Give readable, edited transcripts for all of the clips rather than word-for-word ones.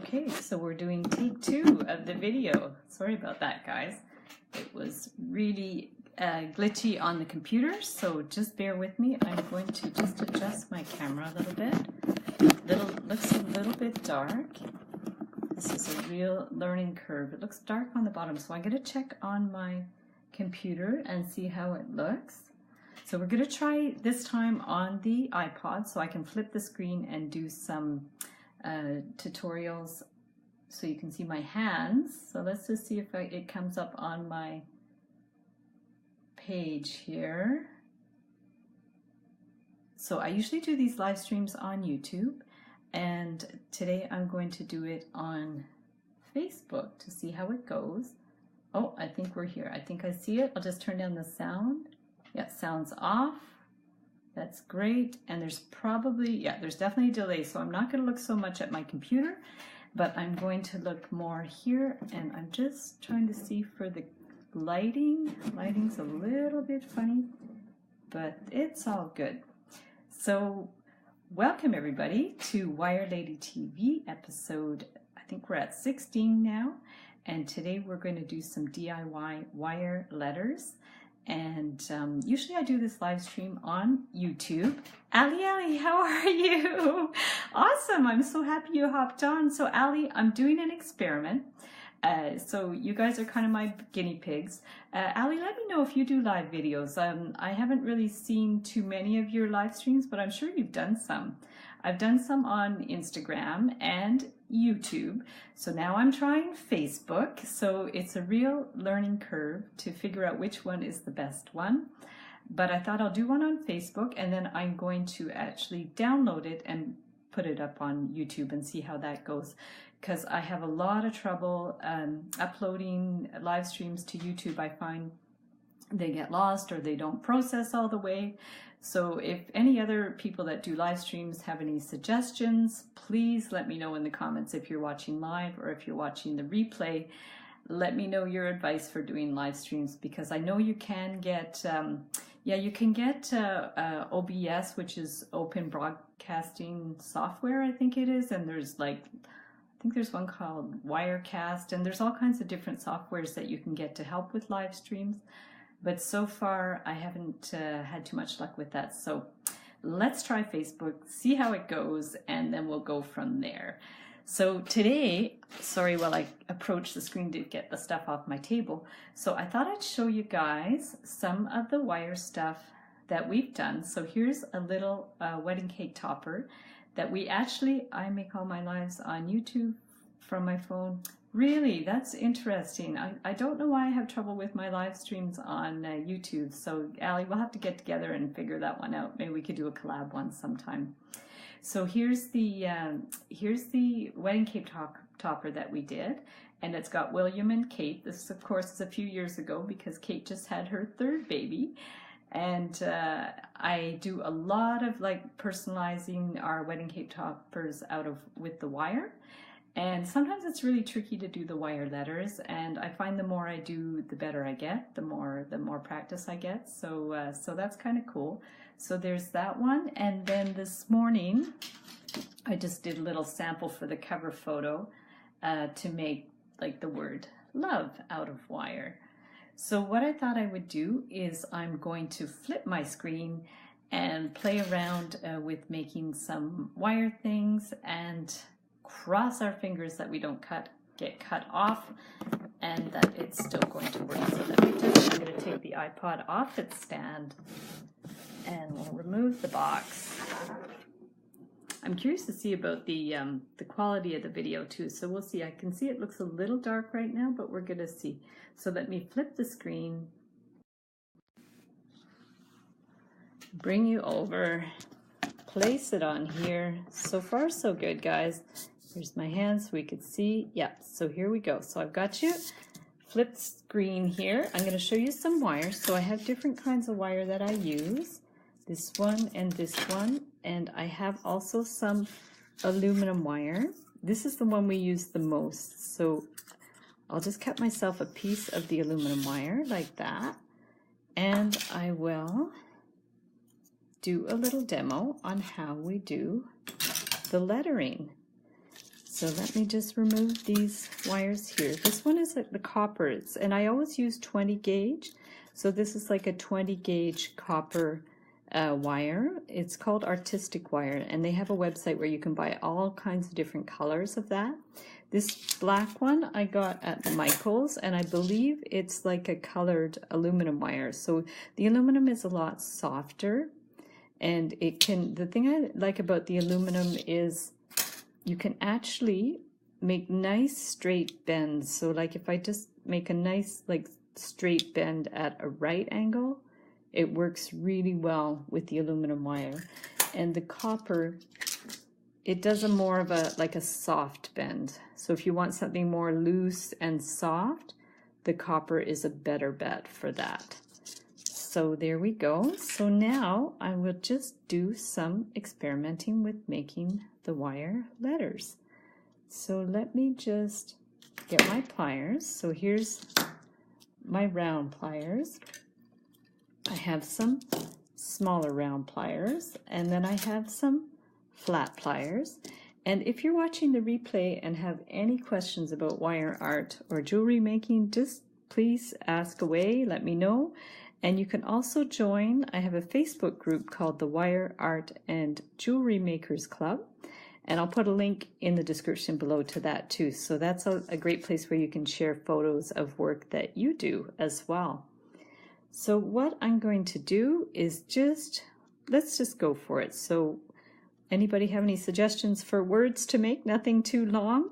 Okay, so we're doing take 2 of the video. Sorry about that, guys. It was really glitchy on the computer, so just bear with me. I'm going to just adjust my camera a little bit. Looks a little bit dark. This is a real learning curve. It looks dark on the bottom, so I'm going to check on my computer and see how it looks. So we're going to try this time on the iPod, so I can flip the screen and do some tutorials so you can see my hands. So let's just see if it comes up on my page here. So I usually do these live streams on YouTube, and today I'm going to do it on Facebook to see how it goes. Oh, I think we're here. I think I see it. I'll just turn down the sound. Yeah, sound's off. That's great. And there's probably, yeah, there's definitely a delay. So I'm not going to look so much at my computer, but I'm going to look more here. And I'm just trying to see for the lighting. Lighting's a little bit funny, but it's all good. So welcome everybody to Wire Lady TV episode, I think we're at 16 now. And today we're going to do some DIY wire letters. And usually I do this live stream on YouTube. Ali, how are you? Awesome, I'm so happy you hopped on. So Ali, I'm doing an experiment. So you guys are kind of my guinea pigs. Ali, let me know if you do live videos. I haven't really seen too many of your live streams, but I'm sure you've done some. I've done some on Instagram and YouTube. So now I'm trying Facebook. So it's a real learning curve to figure out which one is the best one. But I thought I'll do one on Facebook, and then I'm going to actually download it and put it up on YouTube and see how that goes. Because I have a lot of trouble uploading live streams to YouTube. I find they get lost or they don't process all the way. So if any other people that do live streams have any suggestions, please let me know in the comments if you're watching live or if you're watching the replay. Let me know your advice for doing live streams, because I know you can get, you can get OBS, which is Open Broadcasting Software, I think it is, and there's like, I think there's one called Wirecast, and there's all kinds of different softwares that you can get to help with live streams. But so far, I haven't had too much luck with that. So let's try Facebook, see how it goes, and then we'll go from there. So today, sorry while I approach the screen to get the stuff off my table. So I thought I'd show you guys some of the wire stuff that we've done. So here's a little wedding cake topper that I make all my lives on YouTube from my phone. Really, that's interesting. I don't know why I have trouble with my live streams on YouTube. So Ali, we'll have to get together and figure that one out. Maybe we could do a collab one sometime. So here's the wedding cake topper that we did, and it's got William and Kate. This, of course, is a few years ago because Kate just had her 3rd baby. And I do a lot of like personalizing our wedding cake toppers with the wire. And sometimes it's really tricky to do the wire letters, and I find the more I do, the better I get, the more practice I get. So so that's kind of cool. So there's that one. And then this morning, I just did a little sample for the cover photo to make like the word love out of wire. So what I thought I would do is I'm going to flip my screen and play around with making some wire things and cross our fingers that we don't get cut off and that it's still going to work. So I'm going to take the iPod off its stand and we'll remove the box. I'm curious to see about the quality of the video too, so we'll see. I can see it looks a little dark right now, but we're going to see. So let me flip the screen, bring you over, place it on here. So far so good, guys. Here's my hands so we could see. Yeah, so here we go. So I've got you flipped screen here. I'm going to show you some wires. So I have different kinds of wire that I use. This one and this one. And I have also some aluminum wire. This is the one we use the most. So I'll just cut myself a piece of the aluminum wire like that. And I will do a little demo on how we do the lettering. So let me just remove these wires here. This one is the copper, and I always use 20 gauge. So this is like a 20 gauge copper wire. It's called Artistic Wire, and they have a website where you can buy all kinds of different colors of that. This black one I got at Michael's, and I believe it's like a colored aluminum wire. So the aluminum is a lot softer, and the thing I like about the aluminum is you can actually make nice straight bends. So like if I just make a nice like straight bend at a right angle, it works really well with the aluminum wire. And the copper, it does a more of a like a soft bend. So if you want something more loose and soft, the copper is a better bet for that. So there we go. So now I will just do some experimenting with making the wire letters. So let me just get my pliers. So here's my round pliers. I have some smaller round pliers, and then I have some flat pliers. And if you're watching the replay and have any questions about wire art or jewelry making, just please ask away, let me know. And you can also join, I have a Facebook group called the Wire Art and Jewelry Makers Club, and I'll put a link in the description below to that too. So that's a great place where you can share photos of work that you do as well. So what I'm going to do is let's just go for it. So anybody have any suggestions for words to make? Nothing too long.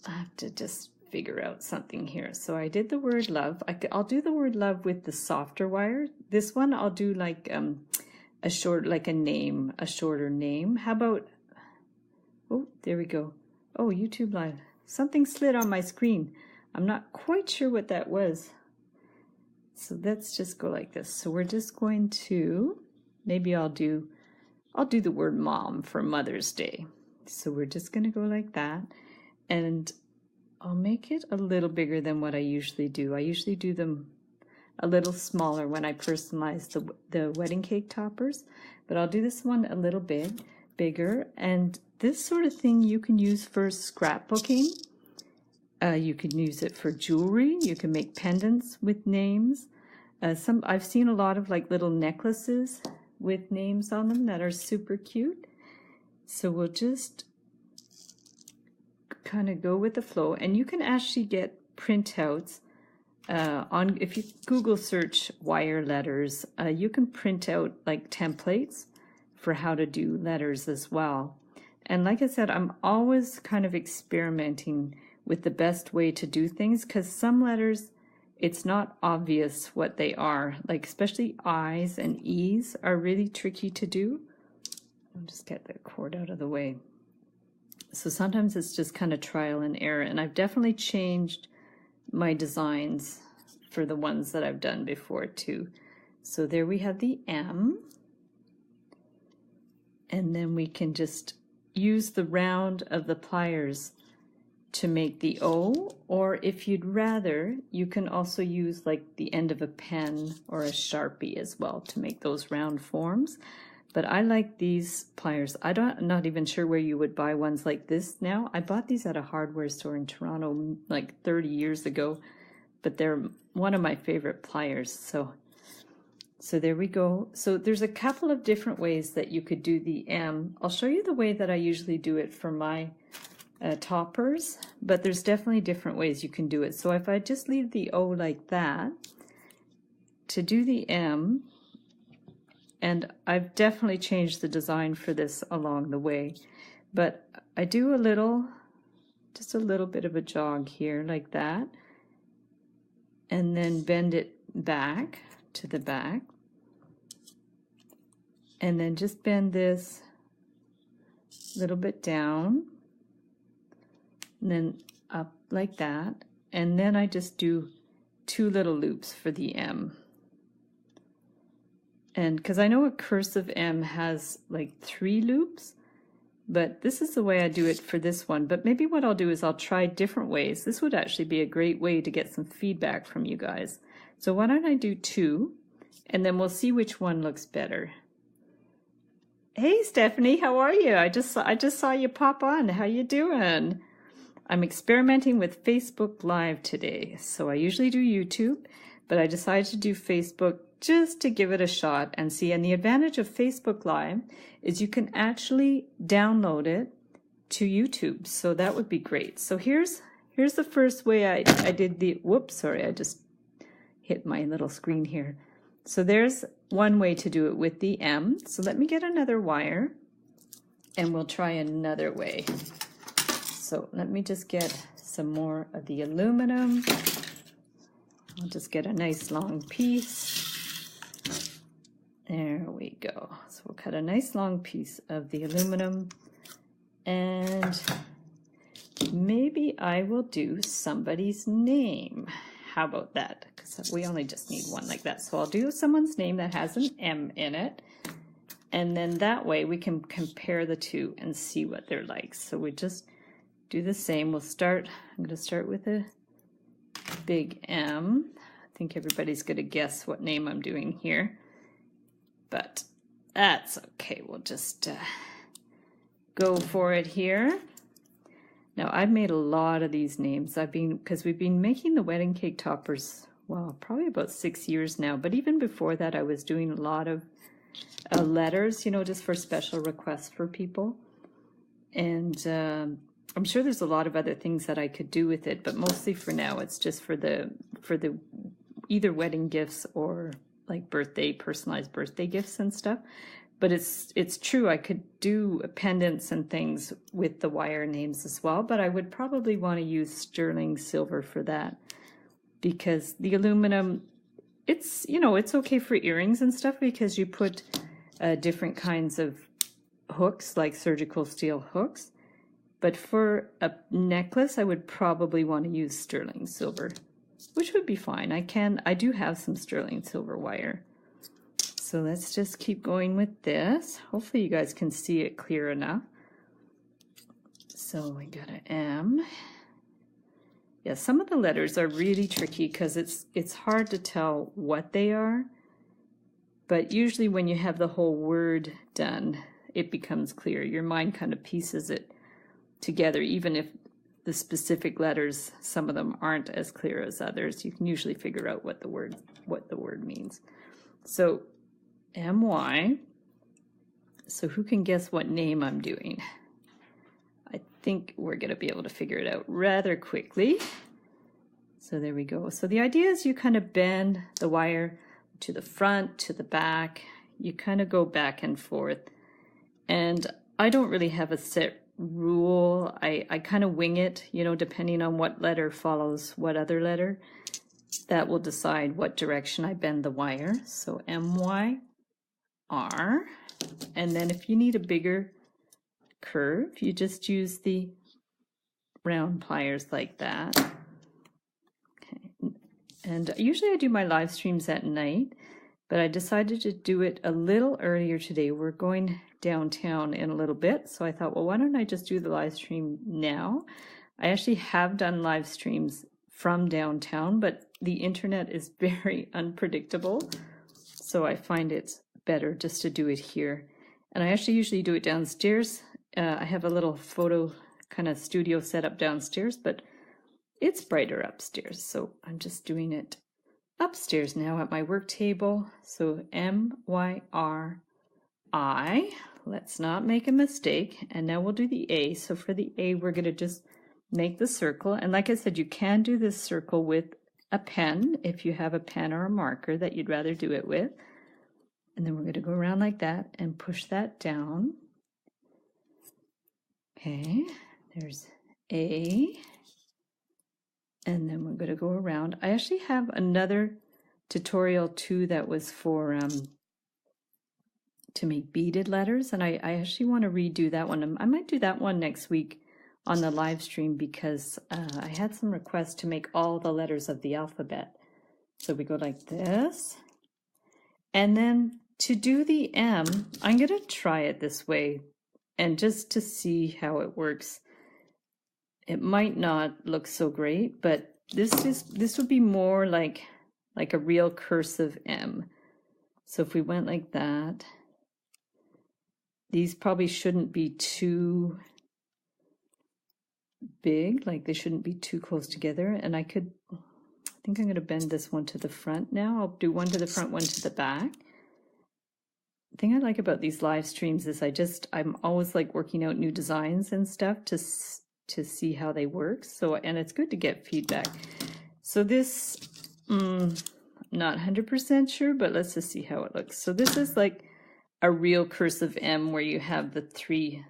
I have to just figure out something here. So I did the word love. I'll do the word love with the softer wire. This one I'll do like a shorter name. How about, oh, there we go. Oh, YouTube Live. Something slid on my screen. I'm not quite sure what that was. So let's just go like this. So we're just going to, maybe I'll do the word mom for Mother's Day. So we're just going to go like that. And I'll make it a little bigger than what I usually do. I usually do them a little smaller when I personalize the wedding cake toppers, but I'll do this one a little bit bigger. And this sort of thing you can use for scrapbooking. You can use it for jewelry. You can make pendants with names. I've seen a lot of like little necklaces with names on them that are super cute. So we'll just kind of go with the flow, and you can actually get printouts if you Google search wire letters, you can print out like templates for how to do letters as well. And like I said, I'm always kind of experimenting with the best way to do things, because some letters, it's not obvious what they are, like especially I's and E's are really tricky to do. I'll just get the cord out of the way. So sometimes it's just kind of trial and error, and I've definitely changed my designs for the ones that I've done before too. So there we have the M, and then we can just use the round of the pliers to make the O, or if you'd rather, you can also use like the end of a pen or a Sharpie as well to make those round forms. But I like these pliers. I'm not even sure where you would buy ones like this now. I bought these at a hardware store in Toronto like 30 years ago, but they're one of my favorite pliers. So there we go. So there's a couple of different ways that you could do the M. I'll show you the way that I usually do it for my toppers, but there's definitely different ways you can do it. So if I just leave the O like that, to do the M, and I've definitely changed the design for this along the way, but I do just a little bit of a jog here like that, and then bend it back to the back, and then just bend this a little bit down, and then up like that, and then I just do 2 little loops for the M. And because I know a cursive M has like 3 loops, but this is the way I do it for this one. But maybe what I'll do is I'll try different ways. This would actually be a great way to get some feedback from you guys. So why don't I do 2, and then we'll see which one looks better. Hey Stephanie, how are you? I just saw you pop on. How you doing? I'm experimenting with Facebook Live today. So I usually do YouTube, but I decided to do Facebook just to give it a shot and see. And the advantage of Facebook Live is you can actually download it to YouTube. So that would be great. So here's the first way I did the, whoops, sorry, I just hit my little screen here. So there's one way to do it with the M. So let me get another wire and we'll try another way. So let me just get some more of the aluminum. I'll just get a nice long piece. There we go. So we'll cut a nice long piece of the aluminum, and maybe I will do somebody's name. How about that? Because we only just need one like that. So I'll do someone's name that has an M in it. And then that way we can compare the two and see what they're like. So we just do the same. We'll start, I'm going to start with a big M. I think everybody's going to guess what name I'm doing here. But that's okay. We'll just go for it here. Now, I've made a lot of these names. Because we've been making the wedding cake toppers, well, probably about 6 years now. But even before that, I was doing a lot of letters, you know, just for special requests for people. And I'm sure there's a lot of other things that I could do with it, but mostly for now, it's just for the either wedding gifts or like personalized birthday gifts and stuff. But it's true, I could do pendants and things with the wire names as well, but I would probably want to use sterling silver for that, because the aluminum, it's, you know, it's okay for earrings and stuff because you put different kinds of hooks, like surgical steel hooks. But for a necklace, I would probably want to use sterling silver, which would be fine. I do have some sterling silver wire. So let's just keep going with this. Hopefully you guys can see it clear enough. So we got an M. Yeah, some of the letters are really tricky because it's hard to tell what they are. But usually when you have the whole word done, it becomes clear. Your mind kind of pieces it together, even if the specific letters, some of them aren't as clear as others. You can usually figure out what the word means. So MY. So who can guess what name I'm doing? I think we're going to be able to figure it out rather quickly. So there we go. So the idea is you kind of bend the wire to the front, to the back. You kind of go back and forth. And I don't really have a set rule. I kind of wing it, you know, depending on what letter follows what other letter. That will decide what direction I bend the wire. So MY. R, and then if you need a bigger curve, you just use the round pliers like that. Okay. And usually I do my live streams at night, but I decided to do it a little earlier today. We're going downtown in a little bit, so I thought, well, why don't I just do the live stream now? I actually have done live streams from downtown, but the internet is very unpredictable, so I find it's better just to do it here. And I actually usually do it downstairs. I have a little photo kind of studio set up downstairs, but it's brighter upstairs. So I'm just doing it upstairs now at my work table. So MYRI. Let's not make a mistake. And now we'll do the A. So for the A, we're going to just make the circle. And like I said, you can do this circle with a pen if you have a pen or a marker that you'd rather do it with. And then we're going to go around like that and push that down. Okay, there's A. And then we're going to go around. I actually have another tutorial too that was for to make beaded letters. And I actually want to redo that one. I might do that one next week on the live stream because I had some requests to make all the letters of the alphabet. So we go like this. And then to do the M, I'm going to try it this way and just to see how it works. It might not look so great, but this would be more like a real cursive M. So if we went like that, these probably shouldn't be too big, like they shouldn't be too close together. And I think I'm going to bend this one to the front now. I'll do one to the front, one to the back. The thing I like about these live streams is I'm always like working out new designs and stuff to see how they work. So, and it's good to get feedback. So this, not 100% sure, but let's just see how it looks. So this is like a real cursive M where you have the 3,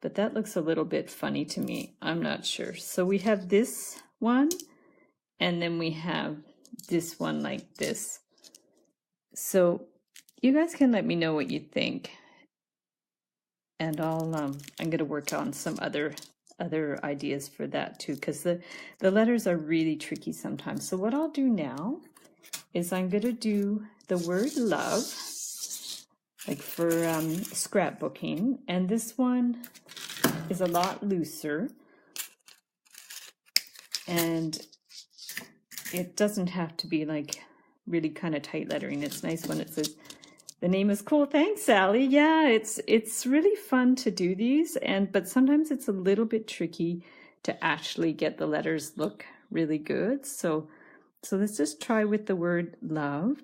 but that looks a little bit funny to me. I'm not sure. So we have this one, and then we have this one like this. So you guys can let me know what you think. And I'm going to work on some other ideas for that too, because the letters are really tricky sometimes. So what I'll do now is I'm going to do the word love, like for scrapbooking, and this one is a lot looser, and it doesn't have to be like really kind of tight lettering. It's nice when it says the name is cool. Thanks, Sally. Yeah, it's really fun to do these, but sometimes it's a little bit tricky to actually get the letters look really good. So let's just try with the word love.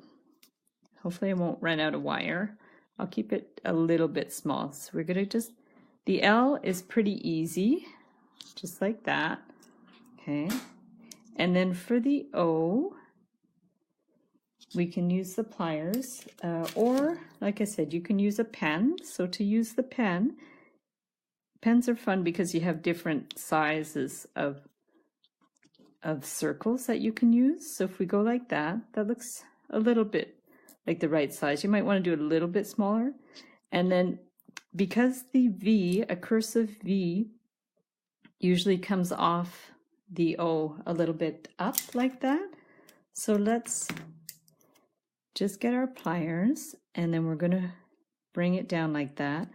Hopefully I won't run out of wire. I'll keep it a little bit small. So we're gonna the L is pretty easy, just like that. Okay. And then for the O, we can use the pliers, or like I said, you can use a pen. So to use the pen, pens are fun because you have different sizes of circles that you can use. So if we go like that, that looks a little bit like the right size. You might want to do it a little bit smaller. And then because the V, a cursive V, usually comes off the O a little bit up like that. So let's just get our pliers, and then we're going to bring it down like that.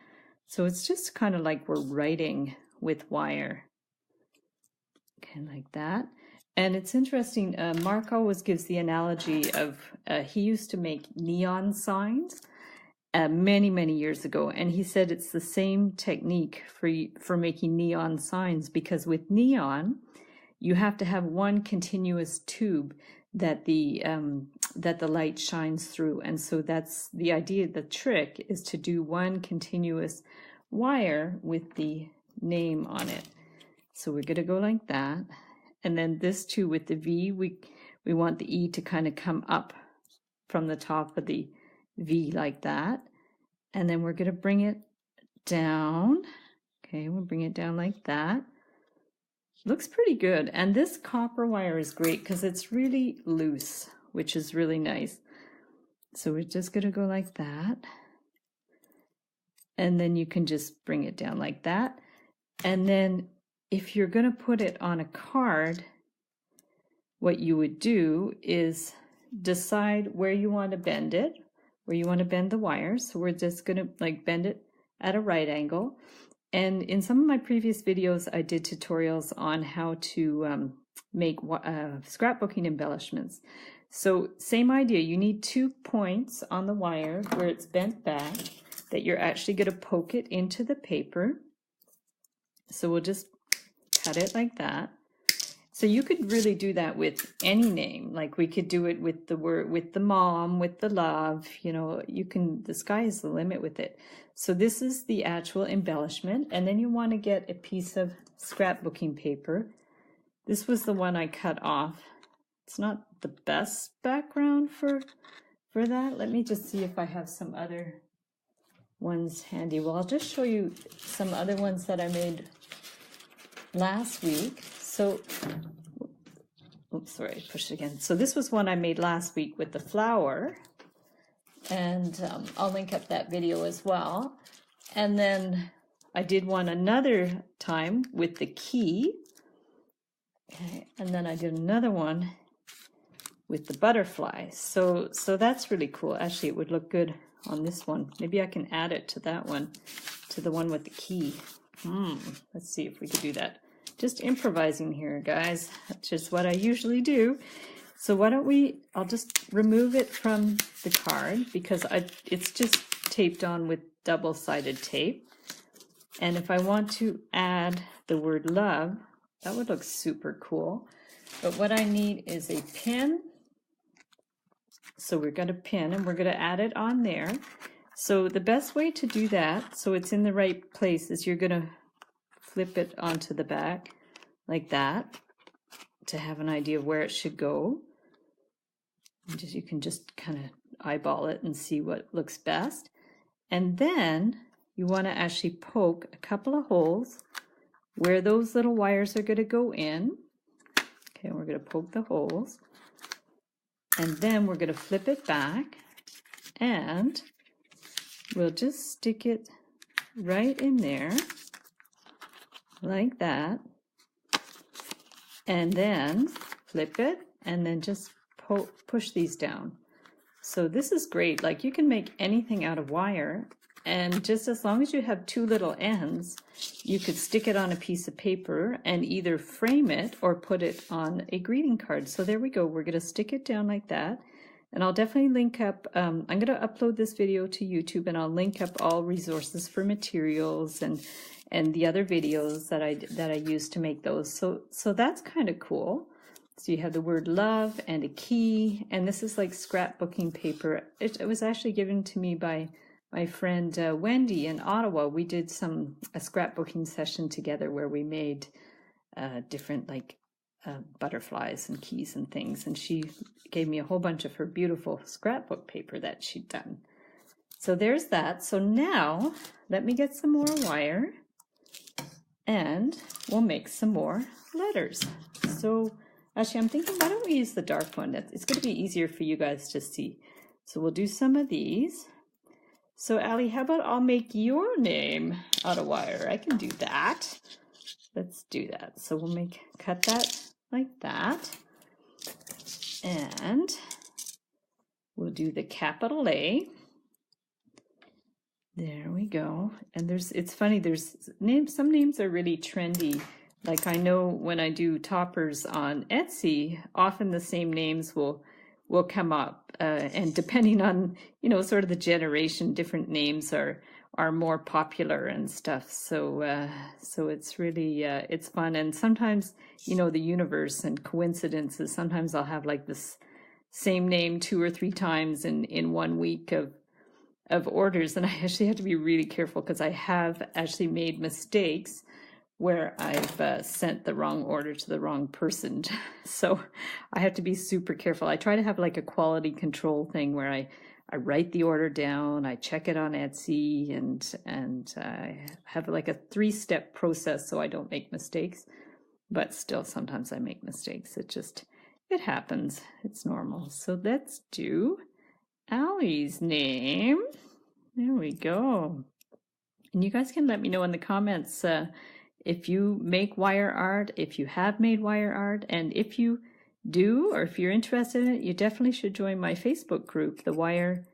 So it's just kind of like we're writing with wire. Okay, like that. And it's interesting, Mark always gives the analogy of, he used to make neon signs many, many years ago. And he said it's the same technique for making neon signs, because with neon, you have to have one continuous tube that the light shines through. And so that's the idea. The trick is to do one continuous wire with the name on it. So we're going to go like that. And then this too with the V, we want the E to kind of come up from the top of the V like that. And then we're going to bring it down. Okay, we'll bring it down like that. Looks pretty good. And this copper wire is great because it's really loose, which is really nice. So we're just going to go like that. And then you can just bring it down like that. And then if you're going to put it on a card, what you would do is decide where you want to bend it, where you want to bend the wire. So we're just going to like bend it at a right angle. And in some of my previous videos, I did tutorials on how to make scrapbooking embellishments. So same idea, you need 2 points on the wire where it's bent back that you're actually going to poke it into the paper. So we'll just cut it like that. So you could really do that with any name. Like we could do it with the word, with the mom, with the love, you know, you can, the sky is the limit with it. So this is the actual embellishment. And then you want to get a piece of scrapbooking paper. This was the one I cut off. It's not the best background for that. Let me just see if I have some other ones handy. Well, I'll just show you some other ones that I made last week. So, oops, sorry, I pushed it again. So this was one I made last week with the flower, and I'll link up that video as well. And then I did one another time with the key. Okay, and then I did another one with the butterfly. So that's really cool. Actually, it would look good on this one. Maybe I can add it to that one, to the one with the key. Let's see if we could do that. Just improvising here, guys. That's just what I usually do. So why don't I'll just remove it from the card because it's just taped on with double-sided tape. And if I want to add the word love, that would look super cool. But what I need is a pin. So we're going to pin and we're going to add it on there. So the best way to do that, so it's in the right place, is you're going to flip it onto the back like that to have an idea of where it should go. And you can just kind of eyeball it and see what looks best. And then you want to actually poke a couple of holes where those little wires are going to go in. Okay, we're going to poke the holes. And then we're going to flip it back and we'll just stick it right in there like that. And then flip it and then just push these down. So this is great. Like you can make anything out of wire, and just as long as you have two little ends, you could stick it on a piece of paper and either frame it or put it on a greeting card. So there we go. We're going to stick it down like that. And I'll definitely link up, I'm going to upload this video to YouTube, and I'll link up all resources for materials and the other videos that I used to make those. So that's kind of cool. So you have the word love and a key, and this is like scrapbooking paper. It was actually given to me by my friend Wendy in Ottawa. We did a scrapbooking session together where we made different like butterflies and keys and things, and she gave me a whole bunch of her beautiful scrapbook paper that she'd done. So there's that. So now let me get some more wire and we'll make some more letters. So actually I'm thinking, why don't we use the dark one? It's going to be easier for you guys to see. So we'll do some of these. So Allie, how about I'll make your name out of wire? I can do that. Let's do that. So we'll cut that like that. And we'll do the capital A. There we go. And it's funny, some names are really trendy. Like I know when I do toppers on Etsy, often the same names will come up, and depending on, sort of the generation, different names are more popular and stuff. So it's really, it's fun. And sometimes, the universe and coincidences, sometimes I'll have like this same name 2 or 3 times in 1 week of orders. And I actually have to be really careful because I have actually made mistakes where I've sent the wrong order to the wrong person. So I have to be super careful. I try to have like a quality control thing where I write the order down, I check it on Etsy, and I have like a 3-step process so I don't make mistakes. But still, sometimes I make mistakes. It happens. It's normal. So let's do Allie's name. There we go. And you guys can let me know in the comments if you make wire art, if you have made wire art, and if you do, or if you're interested in it, you definitely should join my Facebook group, the Wire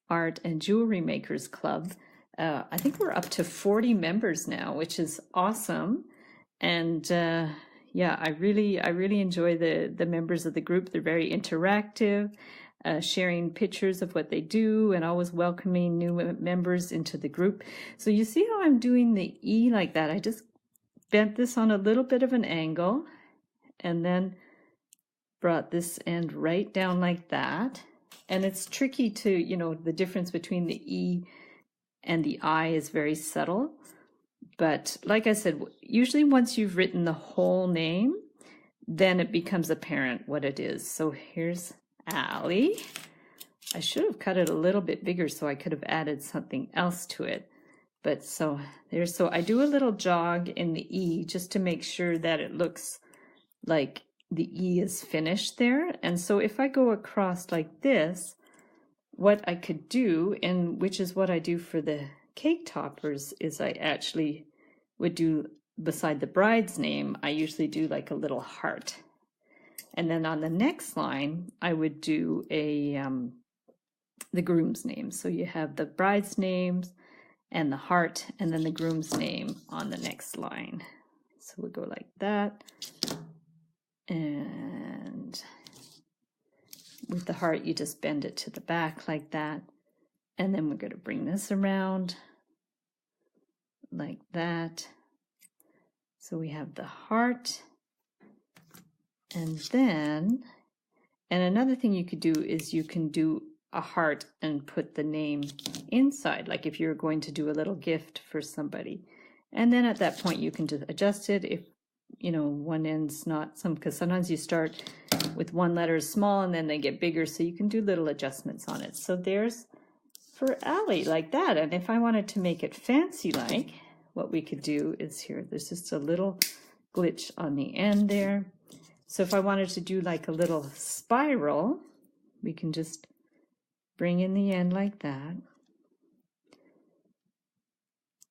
Art and Jewelry Makers Club. I think we're up to 40 members now, which is awesome. And yeah, I really enjoy the members of the group. They're very interactive, sharing pictures of what they do, and always welcoming new members into the group. So you see how I'm doing the E like that? I just bent this on a little bit of an angle and then brought this end right down like that. And it's tricky to, the difference between the E and the I is very subtle. But like I said, usually once you've written the whole name, then it becomes apparent what it is. So here's Allie. I should have cut it a little bit bigger so I could have added something else to it. But so I do a little jog in the E just to make sure that it looks like the E is finished there. And so if I go across like this, what I could do, and which is what I do for the cake toppers, is I actually would do, beside the bride's name, I usually do like a little heart. And then on the next line, I would do the groom's name. So you have the bride's names and the heart, and then the groom's name on the next line. So we'll go like that. And with the heart, you just bend it to the back like that. And then we're going to bring this around like that. So we have the heart. And then, and another thing you could do is you can do a heart and put the name inside, like if you're going to do a little gift for somebody. And then at that point you can just adjust it if, you know, one end's not some, because sometimes you start with one letter small and then they get bigger, so you can do little adjustments on it. So there's for Allie like that. And if I wanted to make it fancy, like what we could do is here, there's just a little glitch on the end there. So if I wanted to do like a little spiral, we can just bring in the end like that.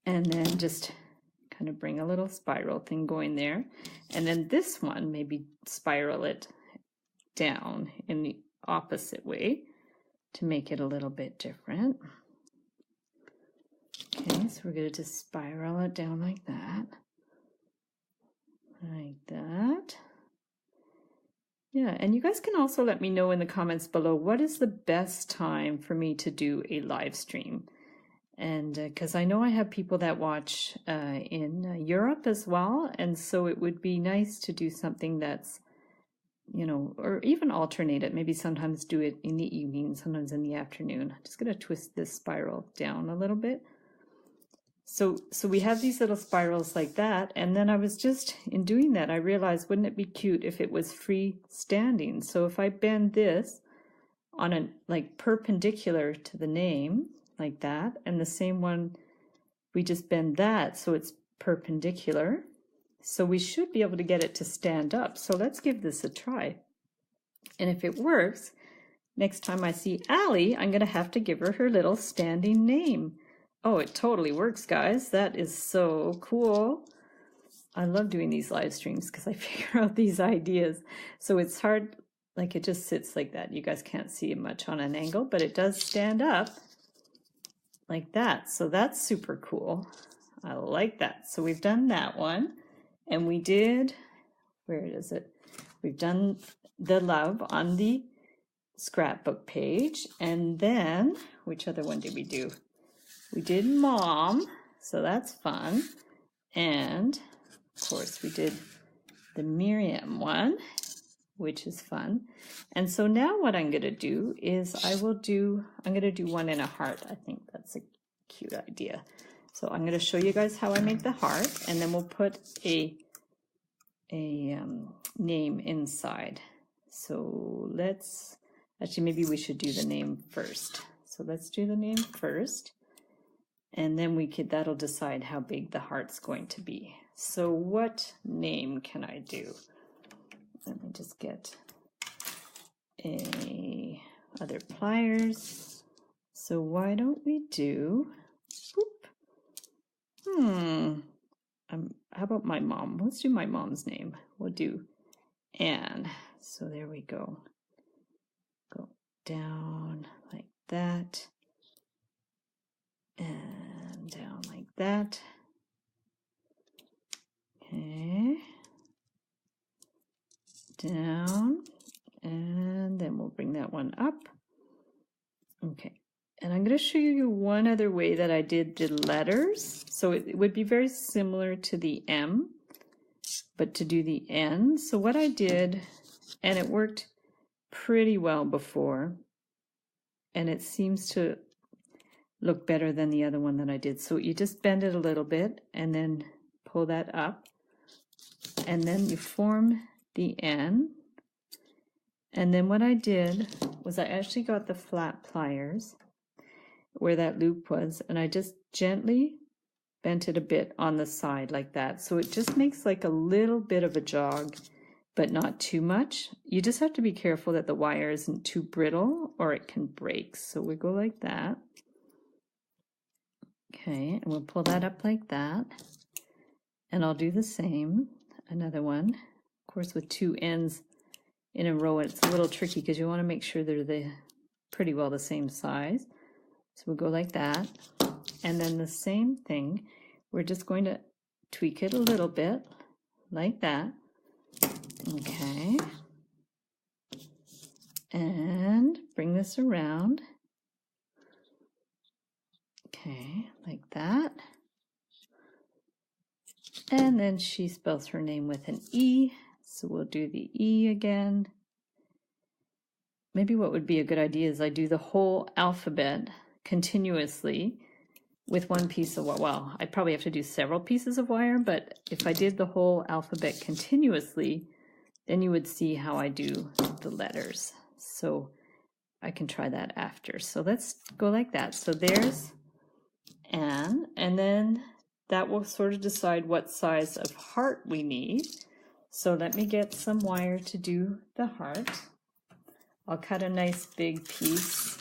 And then just kind of bring a little spiral thing going there. And then this one, maybe spiral it down in the opposite way to make it a little bit different. Okay, so we're going to just spiral it down like that. Like that. Yeah, and you guys can also let me know in the comments below, what is the best time for me to do a live stream? And because I know I have people that watch in Europe as well, and so it would be nice to do something that's, you know, or even alternate it. Maybe sometimes do it in the evening, sometimes in the afternoon. I'm just going to twist this spiral down a little bit. So we have these little spirals like that, and then I was just, in doing that, I realized, wouldn't it be cute if it was freestanding? So if I bend this on a, like perpendicular to the name, like that, and the same one, we just bend that so it's perpendicular. So we should be able to get it to stand up. So let's give this a try. And if it works, next time I see Allie, I'm going to have to give her her little standing name. Oh, it totally works, guys. That is so cool. I love doing these live streams because I figure out these ideas. So it's hard, like it just sits like that. You guys can't see it much on an angle, but it does stand up like that. So that's super cool. I like that. So we've done that one. And we did, where is it? We've done the love on the scrapbook page. And then, which other one did we do? We did mom, so that's fun. And of course we did the Miriam one, which is fun. And so now what I'm gonna do is I'm gonna do one in a heart. I think that's a cute idea. So I'm gonna show you guys how I make the heart, and then we'll put a name inside. So let's, actually maybe we should do the name first. So let's do the name first. And then that'll decide how big the heart's going to be. So what name can I do? Let me just get other pliers. So why don't we do, how about my mom? Let's do my mom's name. We'll do Anne. So there we go. Go down like that. And down like that. Okay. Down. And then we'll bring that one up. Okay. And I'm going to show you one other way that I did the letters. So it would be very similar to the M, but to do the N. So what I did, and it worked pretty well before, and it seems to look better than the other one that I did. So you just bend it a little bit and then pull that up, and then you form the N. And then what I did was I actually got the flat pliers where that loop was, and I just gently bent it a bit on the side like that. So it just makes like a little bit of a jog, but not too much. You just have to be careful that the wire isn't too brittle or it can break. So we go like that. Okay, and we'll pull that up like that. And I'll do the same, another one. Of course, with two ends in a row, it's a little tricky because you want to make sure they're pretty well the same size. So we'll go like that. And then the same thing, we're just going to tweak it a little bit, like that. Okay. And bring this around. Okay, like that. And then she spells her name with an E, so we'll do the E again. Maybe what would be a good idea is I do the whole alphabet continuously with one piece of wire. Well, I'd probably have to do several pieces of wire, but if I did the whole alphabet continuously, then you would see how I do the letters. So I can try that after. So let's go like that. So there's Anne, and then that will sort of decide what size of heart we need. So let me get some wire to do the heart. I'll cut a nice big piece.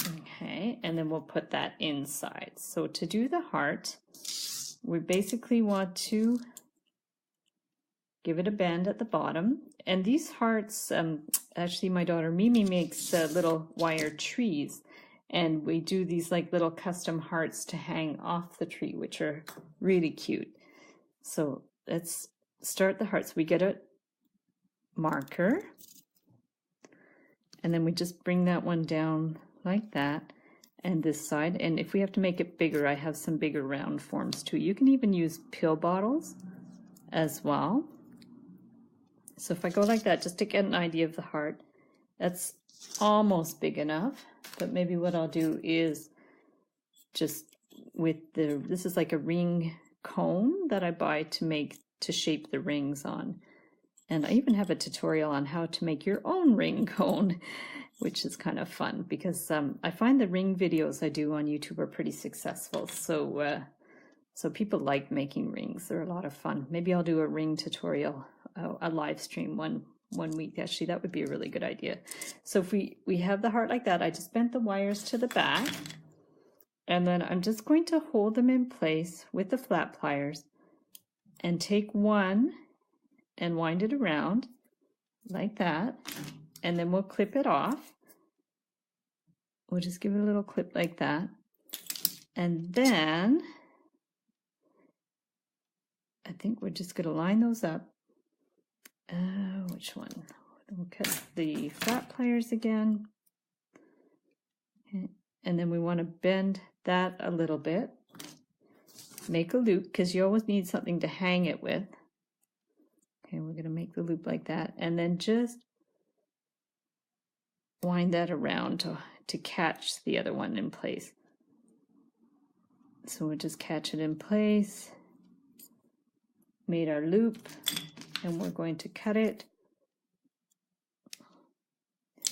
Okay, and then we'll put that inside. So to do the heart, we basically want to give it a bend at the bottom. And these hearts, actually my daughter Mimi makes little wire trees. And we do these like little custom hearts to hang off the tree, which are really cute. So let's start the hearts. We get a marker, and then we just bring that one down like that, and this side. And if we have to make it bigger, I have some bigger round forms too. You can even use pill bottles as well. So if I go like that, just to get an idea of the heart, that's almost big enough. But maybe what I'll do is just with this is like a ring cone that I buy to shape the rings on. And I even have a tutorial on how to make your own ring cone, which is kind of fun because I find the ring videos I do on YouTube are pretty successful. So so people like making rings. They're a lot of fun. Maybe I'll do a ring tutorial, a live stream one week. Actually, that would be a really good idea. So if we have the heart like that, I just bent the wires to the back, and then I'm just going to hold them in place with the flat pliers and take one and wind it around like that, and then we'll clip it off. We'll just give it a little clip like that, and then I think we're just going to line those up. Which one? We'll cut the flat pliers again. Okay. And then we want to bend that a little bit. Make a loop, because you always need something to hang it with. Okay, we're going to make the loop like that. And then just wind that around to catch the other one in place. So we'll just catch it in place. Made our loop. And we're going to cut it.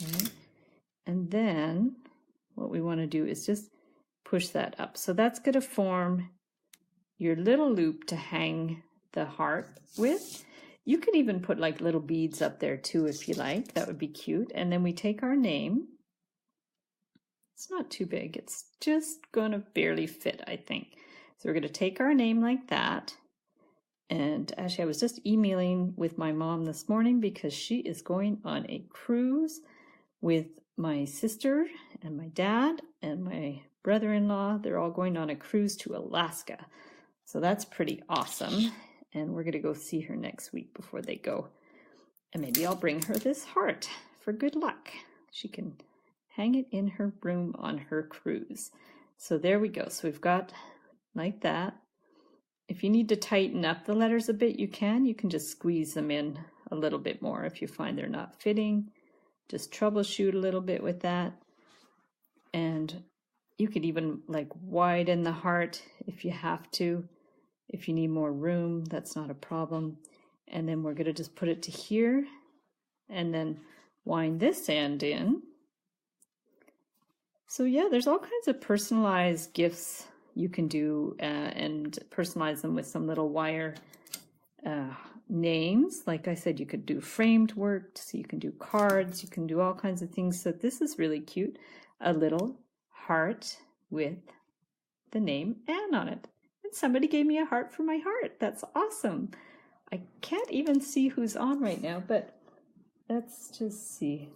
Okay. And then what we want to do is just push that up. So that's going to form your little loop to hang the heart with. You can even put like little beads up there too if you like. That would be cute. And then we take our name. It's not too big. It's just going to barely fit, I think. So we're going to take our name like that. And actually, I was just emailing with my mom this morning because she is going on a cruise with my sister and my dad and my brother-in-law. They're all going on a cruise to Alaska. So that's pretty awesome. And we're going to go see her next week before they go. And maybe I'll bring her this heart for good luck. She can hang it in her room on her cruise. So there we go. So we've got like that. If you need to tighten up the letters a bit, you can. You can just squeeze them in a little bit more if you find they're not fitting. Just troubleshoot a little bit with that. And you could even like widen the heart if you have to. If you need more room, that's not a problem. And then we're going to just put it to here and then wind this end in. So yeah, there's all kinds of personalized gifts you can do and personalize them with some little wire names. Like I said, you could do framed work, so you can do cards, you can do all kinds of things. So this is really cute. A little heart with the name Anne on it. And somebody gave me a heart for my heart. That's awesome. I can't even see who's on right now, but let's just see.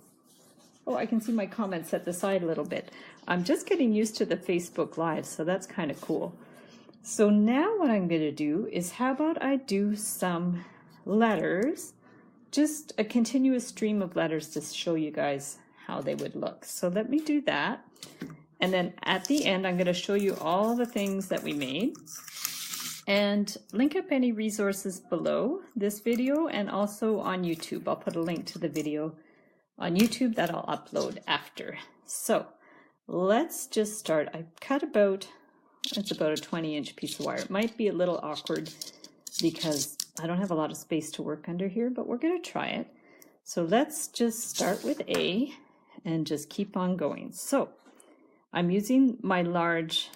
Oh, I can see my comments at the side a little bit. I'm just getting used to the Facebook Live, so that's kind of cool. So now what I'm going to do is, how about I do some letters, just a continuous stream of letters to show you guys how they would look. So let me do that. And then at the end, I'm going to show you all the things that we made. And link up any resources below this video and also on YouTube. I'll put a link to the video on YouTube that I'll upload after. So let's just start. I cut it's about a 20-inch piece of wire. It might be a little awkward because I don't have a lot of space to work under here, but we're going to try it. So let's just start with A and just keep on going. So I'm using my large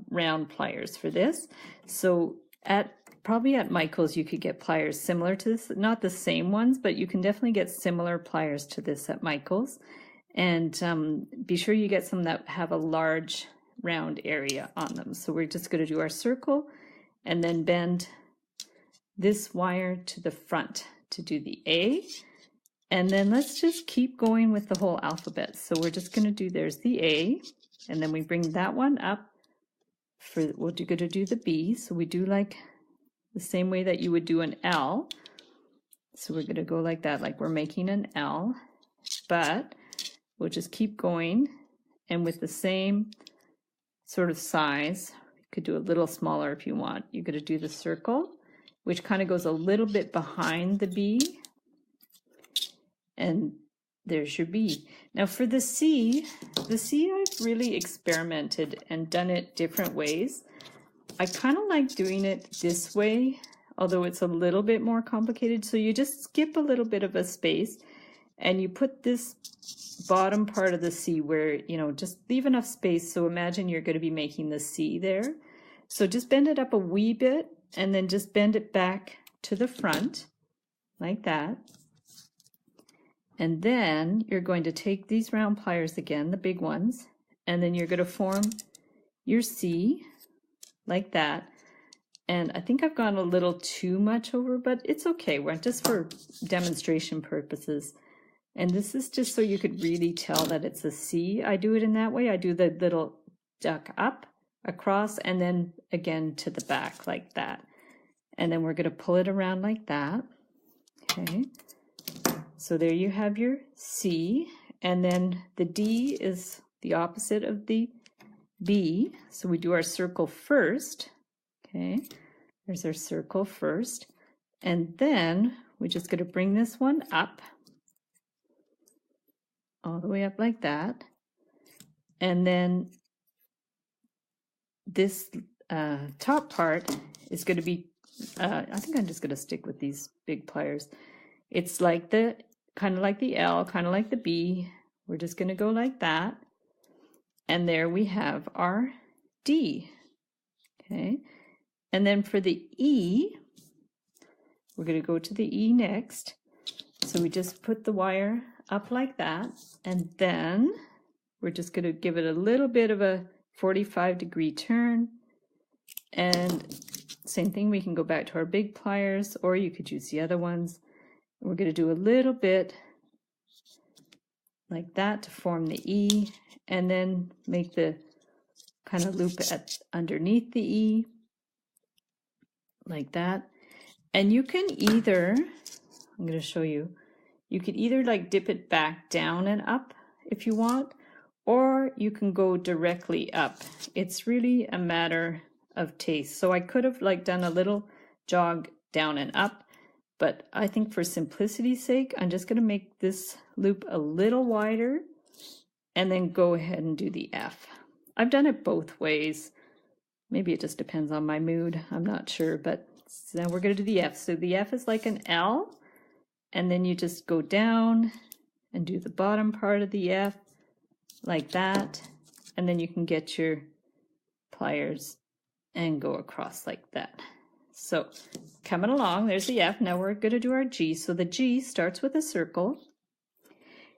round pliers for this. So probably at Michael's you could get pliers similar to this, not the same ones, but you can definitely get similar pliers to this at Michael's. And be sure you get some that have a large round area on them. So we're just going to do our circle and then bend this wire to the front to do the A. And then let's just keep going with the whole alphabet. So we're just going to do, there's the A. And then we bring that one up we're going to do the B. So we do like the same way that you would do an L. So we're going to go like that, like we're making an L, but we'll just keep going. And with the same sort of size, you could do a little smaller if you want. You're going to do the circle, which kind of goes a little bit behind the B. And there's your B. Now for the C I've really experimented and done it different ways. I kind of like doing it this way, although it's a little bit more complicated. So you just skip a little bit of a space and you put this bottom part of the C where, you know, just leave enough space. So imagine you're going to be making the C there. So just bend it up a wee bit and then just bend it back to the front like that. And then you're going to take these round pliers again, the big ones, and then you're going to form your C like that. And I think I've gone a little too much over, but it's okay. We're just for demonstration purposes. And this is just so you could really tell that it's a C. I do it in that way. I do the little duck up, across, and then again to the back like that. And then we're going to pull it around like that. Okay. So there you have your C, and then the D is the opposite of the B. So we do our circle first. Okay, there's our circle first. And then we're just going to bring this one up, all the way up like that. And then this top part is going to be, I think I'm just going to stick with these big pliers. It's like kind of like the L, kind of like the B. We're just going to go like that. And there we have our D. Okay. And then for the E, we're going to go to the E next. So we just put the wire up like that. And then we're just going to give it a little bit of a 45-degree turn. And same thing, we can go back to our big pliers, or you could use the other ones. We're going to do a little bit like that to form the E, and then make the kind of loop underneath the E like that. And you can either, I'm going to show you, you could either like dip it back down and up if you want, or you can go directly up. It's really a matter of taste. So I could have like done a little jog down and up, but I think for simplicity's sake, I'm just going to make this loop a little wider and then go ahead and do the F. I've done it both ways. Maybe it just depends on my mood. I'm not sure, but now we're going to do the F. So the F is like an L, and then you just go down and do the bottom part of the F like that, and then you can get your pliers and go across like that. So coming along, there's the F. Now we're going to do our G. So the G starts with a circle.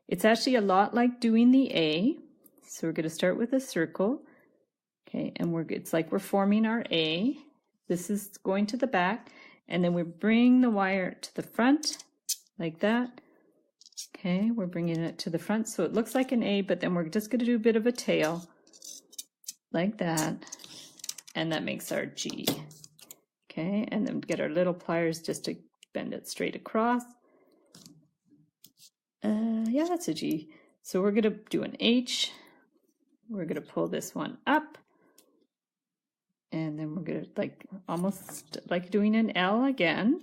It's actually a lot like doing the A. So we're going to start with a circle. Okay, and it's like we're forming our A. This is going to the back, and then we bring the wire to the front like that. Okay, we're bringing it to the front so it looks like an A, but then we're just going to do a bit of a tail like that, and that makes our G. Okay, and then get our little pliers just to bend it straight across. Yeah, that's a G. So we're going to do an H. We're going to pull this one up. And then we're going to like almost like doing an L again.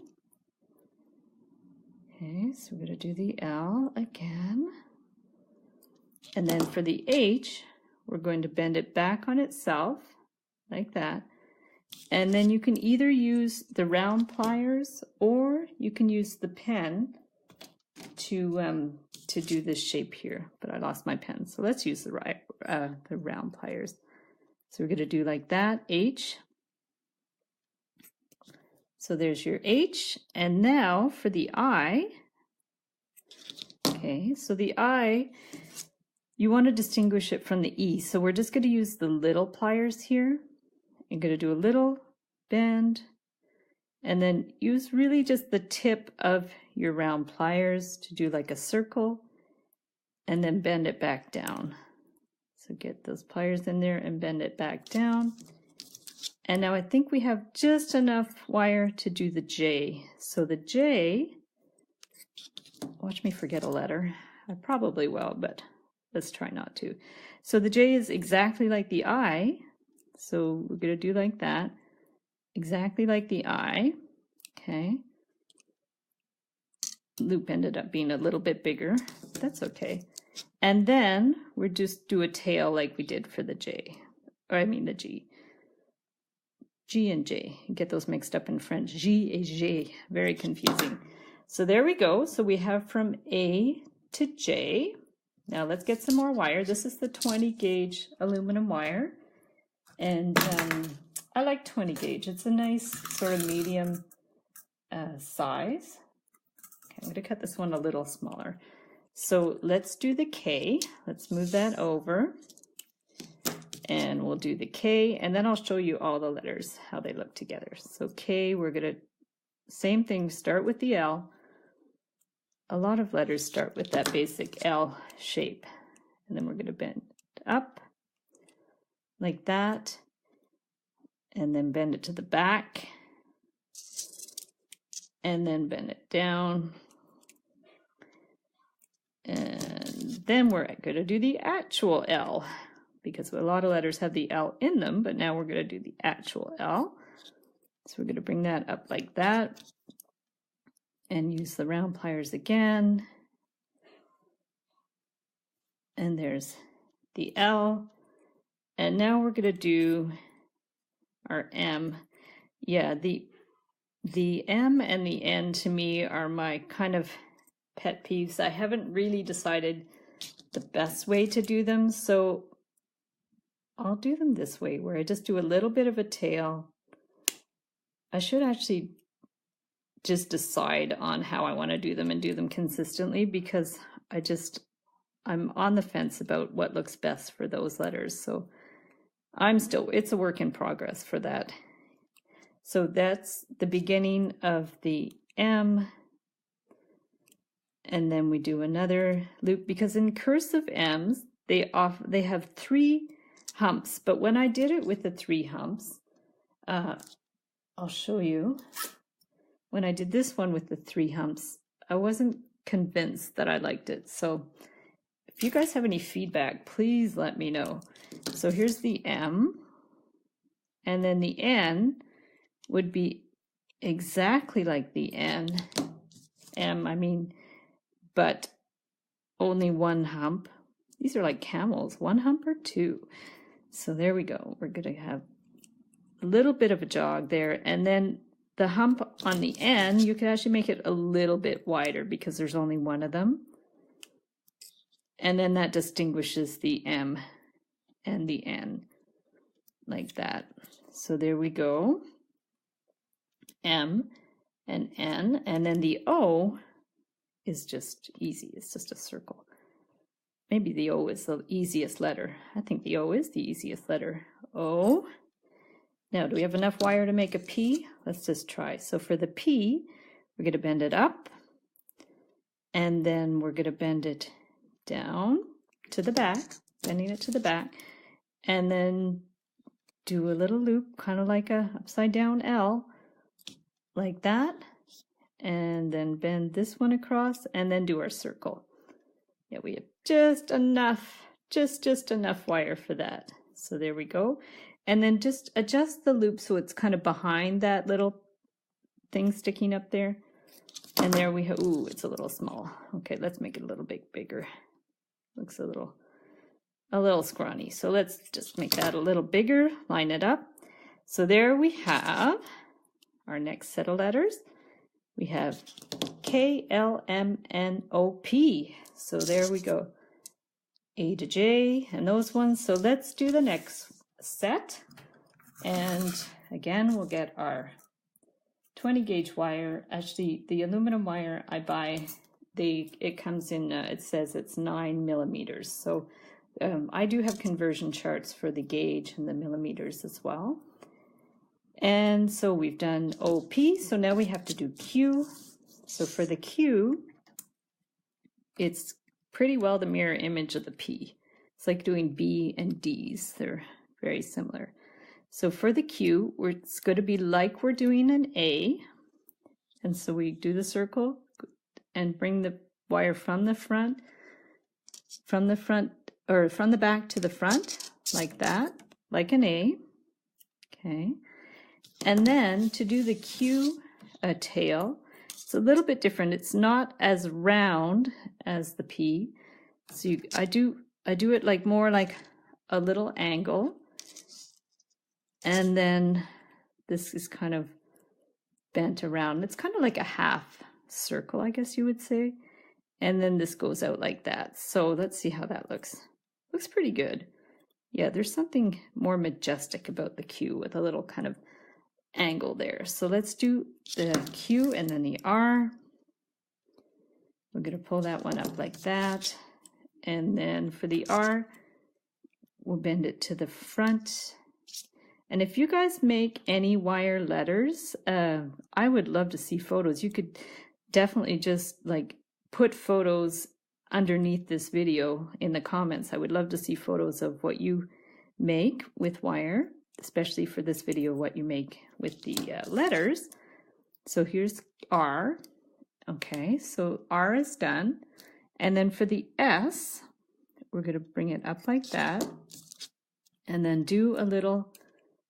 Okay, so we're going to do the L again. And then for the H, we're going to bend it back on itself like that. And then you can either use the round pliers or you can use the pen to do this shape here. But I lost my pen, so let's use the round pliers. So we're going to do like that, H. So there's your H. And now for the I. Okay, so the I, you want to distinguish it from the E. So we're just going to use the little pliers here. I'm going to do a little bend. And then use really just the tip of your round pliers to do like a circle. And then bend it back down. So get those pliers in there and bend it back down. And now I think we have just enough wire to do the J. So the J, watch me forget a letter. I probably will, but let's try not to. So the J is exactly like the I. So we're going to do like that. Exactly like the I. Okay. Loop ended up being a little bit bigger. That's okay. And then we just do a tail like we did for the J, or I mean the G. G and J, you get those mixed up in French. G et J, very confusing. So there we go. So we have from A to J. Now let's get some more wire. This is the 20 gauge aluminum wire. And I like 20 gauge. It's a nice sort of medium size. Okay, I'm going to cut this one a little smaller. So let's do the K. Let's move that over. And we'll do the K, and then I'll show you all the letters, how they look together. So K, we're going to, same thing, start with the L. A lot of letters start with that basic L shape. And then we're going to bend up like that. And then bend it to the back. And then bend it down. And then we're going to do the actual L, because a lot of letters have the L in them, but now we're going to do the actual L. So we're going to bring that up like that and use the round pliers again. And there's the L. And now we're going to do our M. Yeah, the M and the N to me are my kind of pet peeves. I haven't really decided the best way to do them, so I'll do them this way, where I just do a little bit of a tail. I should actually just decide on how I want to do them and do them consistently, because I'm on the fence about what looks best for those letters. So it's a work in progress for that. So that's the beginning of the M. And then we do another loop, because in cursive M's, they have 3 humps, but when I did it with the 3 humps, I'll show you. When I did this one with the 3 humps, I wasn't convinced that I liked it. So if you guys have any feedback, please let me know. So here's the M, and then the N would be exactly like the N, but only 1 hump. These are like camels, 1 hump or 2. So there we go. We're going to have a little bit of a jog there. And then the hump on the N, you can actually make it a little bit wider because there's only 1 of them. And then that distinguishes the M and the N like that. So there we go. M and N. And then the O is just easy. It's just a circle. Maybe the O is the easiest letter. I think the O is the easiest letter. O. Now, do we have enough wire to make a P? Let's just try. So for the P, we're going to bend it up. And then we're going to bend it down to the back, bending it to the back. And then do a little loop, kind of like a upside down L, like that. And then bend this one across and then do our circle. Yeah, we have just enough wire for that. So there we go. And then just adjust the loop so it's kind of behind that little thing sticking up there. And there we have, ooh, it's a little small. Okay, let's make it a little bit bigger. Looks a little scrawny. So let's just make that a little bigger, line it up. So there we have our next set of letters. We have K, L, M, N, O, P. So there we go. A to J and those ones. So let's do the next set. And again, we'll get our 20 gauge wire. Actually, the aluminum wire I buy, it comes in, it says it's 9 millimeters. So I do have conversion charts for the gauge and the millimeters as well. And so we've done OP, so now we have to do Q. So for the Q, it's pretty well the mirror image of the P. It's like doing B and D's. They're very similar. So for the Q, it's going to be like we're doing an A. And so we do the circle and bring the wire from the back to the front, like that, like an A. Okay. And then to do the Q tail, it's a little bit different. It's not as round as the P. So I do it like more like a little angle. And then this is kind of bent around. It's kind of like a half circle, I guess you would say. And then this goes out like that. So let's see how that looks. Looks pretty good. Yeah, there's something more majestic about the Q with a little kind of angle there. So let's do the Q and then the R. We're going to pull that one up like that. And then for the R, we'll bend it to the front. And if you guys make any wire letters, I would love to see photos. You could definitely just like put photos underneath this video in the comments. I would love to see photos of what you make with wire, especially for this video, what you make with the letters. So here's R. Okay, so R is done. And then for the S, we're going to bring it up like that. And then do a little,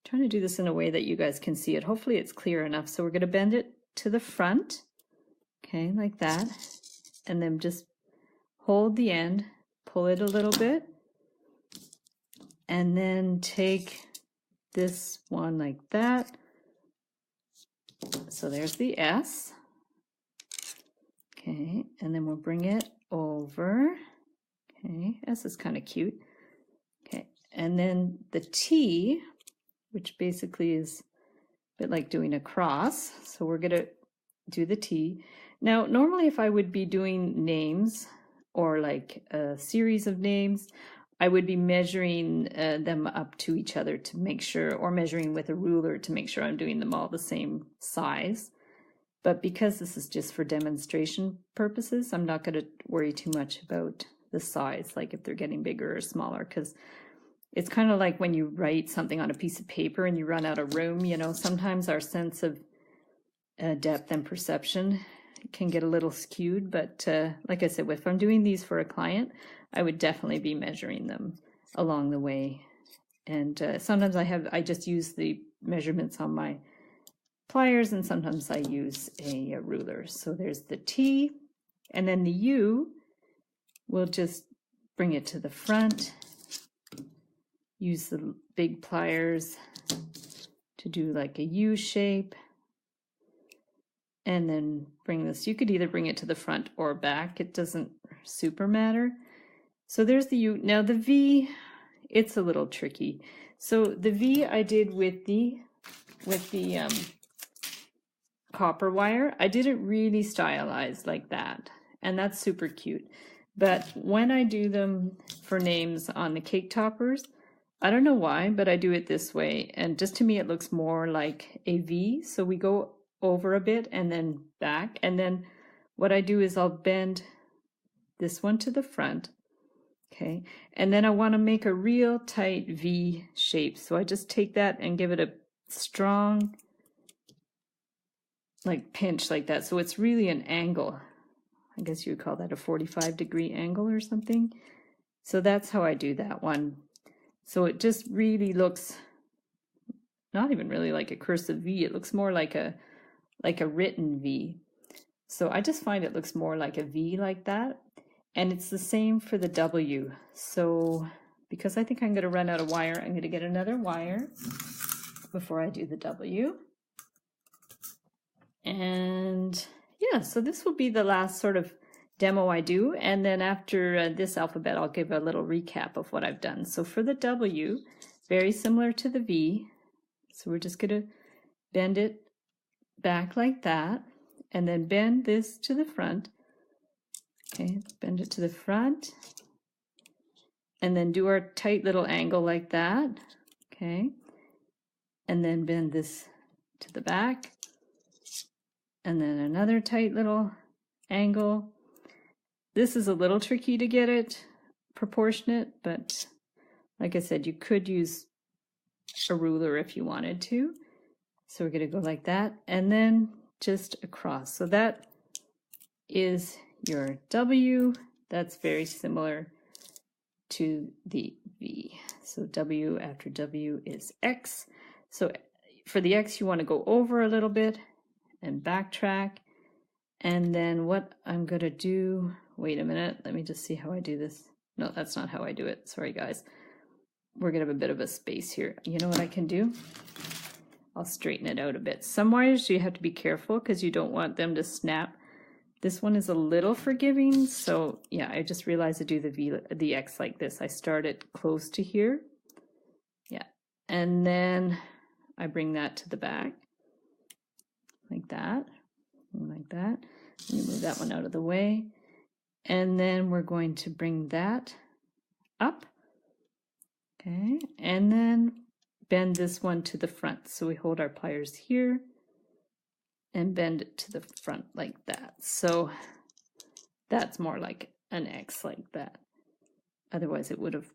trying to do this in a way that you guys can see it. Hopefully it's clear enough. So we're going to bend it to the front. Okay, like that. And then just hold the end, pull it a little bit. And then take this one like that. So there's the S. Okay, and then we'll bring it over. Okay, S is kind of cute. Okay, and then the T, which basically is a bit like doing a cross. So we're going to do the T. Now, normally if I would be doing names or like a series of names, I would be measuring them up to each other to make sure, or measuring with a ruler to make sure I'm doing them all the same size. But because this is just for demonstration purposes, I'm not going to worry too much about the size, like if they're getting bigger or smaller, because it's kind of like when you write something on a piece of paper and you run out of room, you know, sometimes our sense of depth and perception can get a little skewed. But like I said, if I'm doing these for a client, I would definitely be measuring them along the way. And sometimes I just use the measurements on my pliers, and sometimes I use a ruler. So there's the T, and then the U, we'll just bring it to the front, use the big pliers to do like a U shape, and then bring this. You could either bring it to the front or back. It doesn't super matter. So there's the U. Now the V, it's a little tricky. So the V I did with the copper wire. I didn't really stylize like that, and that's super cute. But when I do them for names on the cake toppers, I don't know why, but I do it this way, and just to me it looks more like a V. So we go over a bit and then back, and then what I do is I'll bend this one to the front. Okay, and then I want to make a real tight V shape. So I just take that and give it a strong like pinch like that. So it's really an angle. I guess you would call that a 45-degree angle or something. So that's how I do that one. So it just really looks not even really like a cursive V. It looks more like a written V. So I just find it looks more like a V like that. And it's the same for the W. So because I think I'm going to run out of wire, I'm going to get another wire before I do the W. And yeah, so this will be the last sort of demo I do. And then after this alphabet, I'll give a little recap of what I've done. So for the W, very similar to the V. So we're just going to bend it back like that, and then bend this to the front. Okay, bend it to the front, and then do our tight little angle like that. Okay, and then bend this to the back, and then another tight little angle. This is a little tricky to get it proportionate, but like I said, you could use a ruler if you wanted to. So we're going to go like that, and then just across. So that is your W. That's very similar to the V. So W after W is X. So for the X, you want to go over a little bit and backtrack. And then what I'm going to do, wait a minute, let me just see how I do this. No, that's not how I do it. Sorry, guys. We're going to have a bit of a space here. You know what I can do? I'll straighten it out a bit. Some wires you have to be careful because you don't want them to snap. This one is a little forgiving, so yeah, I just realized to do the X like this. I start it close to here. Yeah, and then I bring that to the back like that, and like that. Let me move that one out of the way. And then we're going to bring that up. Okay, and then bend this one to the front. So we hold our pliers here and bend it to the front like that. So that's more like an X like that. Otherwise it would have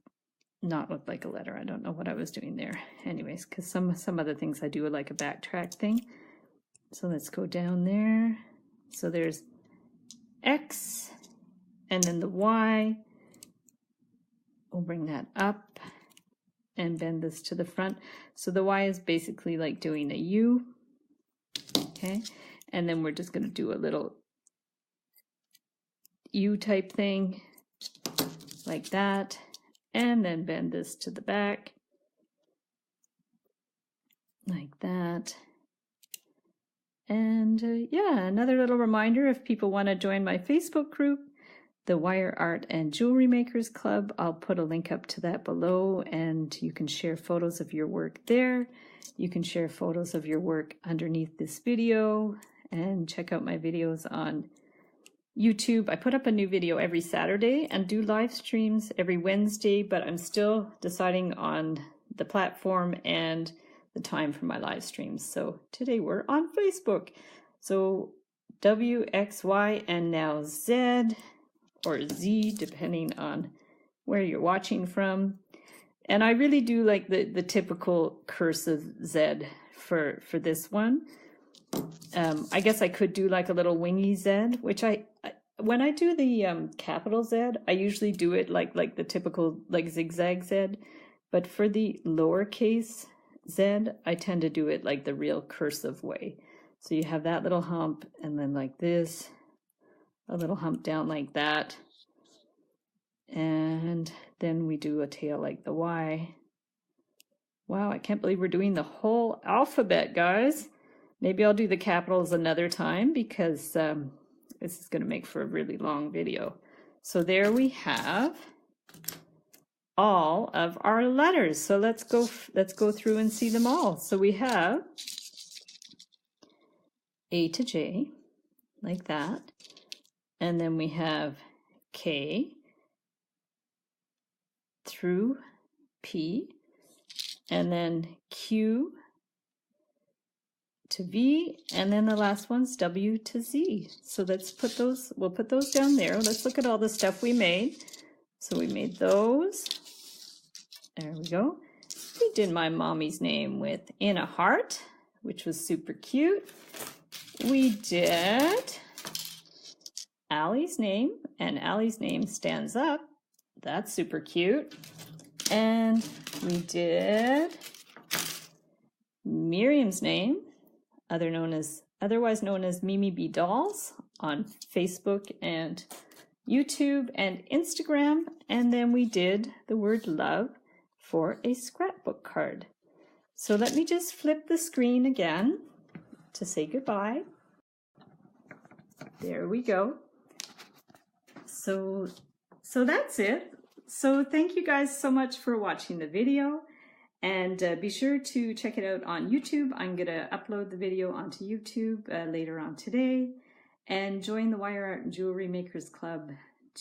not looked like a letter. I don't know what I was doing there. Anyways, because some other things I do like a backtrack thing. So let's go down there. So there's X, and then the Y. We'll bring that up and bend this to the front. So the Y is basically like doing a U. Okay, and then we're just going to do a little U type thing like that, and then bend this to the back like that. And yeah, another little reminder, if people want to join my Facebook group, the Wire Art and Jewelry Makers Club, I'll put a link up to that below, and you can share photos of your work there. You can share photos of your work underneath this video, and check out my videos on YouTube. I put up a new video every Saturday and do live streams every Wednesday, but I'm still deciding on the platform and the time for my live streams. So today we're on Facebook. So W, X, Y, and now Z, or Z, depending on where you're watching from. And I really do like the typical cursive Z for this one. I guess I could do like a little wingy Z, which when I do the capital Z, I usually do it like the typical like zigzag Z. But for the lowercase Z, I tend to do it like the real cursive way. So you have that little hump, and then like this, a little hump down like that. And then we do a tail like the Y. Wow, I can't believe we're doing the whole alphabet, guys. Maybe I'll do the capitals another time, because this is going to make for a really long video. So there we have all of our letters. So let's go through and see them all. So we have A to J, like that. And then we have K through P, and then Q to V, and then the last one's W to Z. So let's put those, we'll put those down there. Let's look at all the stuff we made. So we made those. There we go. We did my mommy's name with in a heart, which was super cute. We did Allie's name, and Allie's name stands up. That's super cute. And we did Miriam's name, otherwise known as Mimi B Dolls, on Facebook and YouTube and Instagram. And then we did the word love for a scrapbook card. So let me just flip the screen again to say goodbye. There we go. So that's it. So thank you guys so much for watching the video, and be sure to check it out on YouTube. I'm gonna upload the video onto YouTube later on today, and join the Wire Art and Jewelry Makers Club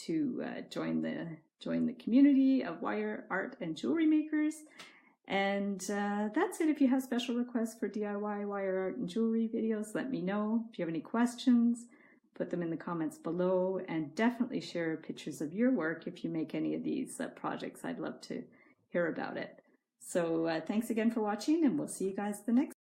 to join the community of wire art and jewelry makers. And that's it. If you have special requests for DIY wire art and jewelry videos, let me know. If you have any questions, put them in the comments below, and definitely share pictures of your work if you make any of these projects. I'd love to hear about it. So thanks again for watching, and we'll see you guys the next